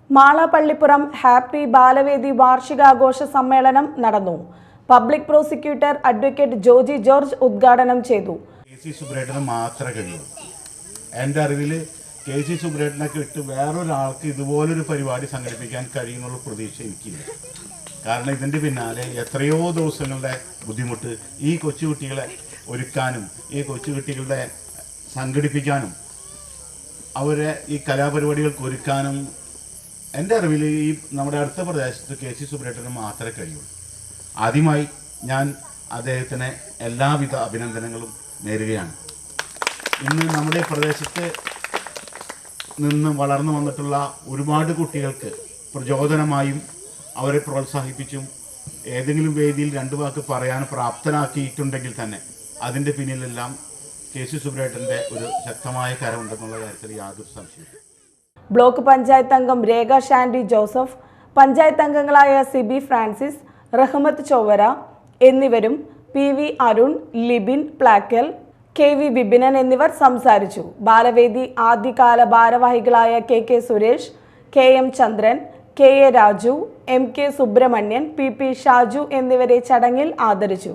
Malappallippuram happy Balavedi വാർഷികാഘോഷ സമ്മേളനം നടന്നു. Public prosecutor advocate Joji George ഉദ്ഘാടനം ചെയ്തു. കെ.സി. സുബ്രേട്ടന് മാത്രമേ കഴിയൂ. എൻ്റെ അറിവിൽ കെ.സി. സുബ്രേട്ടനൊക്കെ ഇട്ട് വേറൊരാൾക്ക് ഇതുപോലൊരു പരിപാടി സംഘടിപ്പിക്കാൻ കഴിയുന്നുള്ള പ്രതീക്ഷ എനിക്കില്ല. കാരണം ഇതിൻ്റെ പിന്നാലെ എത്രയോ ദിവസങ്ങളുടെ ബുദ്ധിമുട്ട് ഈ കൊച്ചുകുട്ടികളെ ഒരുക്കാനും ഈ കൊച്ചുകുട്ടികളുടെ സംഘടിപ്പിക്കാനും അവരെ ഈ കലാപരിപാടികൾക്ക് ഒരുക്കാനും എൻ്റെ അറിവിൽ ഈ നമ്മുടെ അടുത്ത പ്രദേശത്ത് കെ.സി. സുബ്രേട്ടന് മാത്രമേ കഴിയുള്ളൂ. ആദ്യമായി ഞാൻ അദ്ദേഹത്തിന് എല്ലാവിധ അഭിനന്ദനങ്ങളും നേരുകയാണ്. ഇന്ന് നമ്മുടെ പ്രദേശത്ത് നിന്ന് വളർന്നു വന്നിട്ടുള്ള ഒരുപാട് കുട്ടികൾക്ക് പ്രചോദനമായും അവരെ പ്രോത്സാഹിപ്പിച്ചും ഏതെങ്കിലും വേദിയിൽ രണ്ടു വാക്ക് പറയാൻ പ്രാപ്തനാക്കിയിട്ടുണ്ടെങ്കിൽ തന്നെ അതിൻ്റെ പിന്നിലെല്ലാം കെ.സി. സുബ്രേട്ടൻ്റെ ഒരു ശക്തമായ കരമുണ്ടെന്നുള്ള കാര്യത്തിൽ യാതൊരു സംശയവും. ബ്ലോക്ക് പഞ്ചായത്ത് അംഗം രേഖ ഷാൻഡി ജോസഫ്, പഞ്ചായത്ത് അംഗങ്ങളായ സിബി ഫ്രാൻസിസ്, റഹ്മത്ത് ചൊവ്വര എന്നിവരും പി.വി. അരുൺ, ലിബിൻ പ്ലാക്കൽ, കെ.വി. ബിബിനൻ എന്നിവർ സംസാരിച്ചു. ബാലവേദി ആദ്യകാല ഭാരവാഹികളായ കെ.കെ. സുരേഷ്, കെ.എം. ചന്ദ്രൻ, കെ.എ. രാജു, എം.കെ. സുബ്രഹ്മണ്യൻ, പി.പി. ഷാജു എന്നിവരെ ചടങ്ങിൽ ആദരിച്ചു.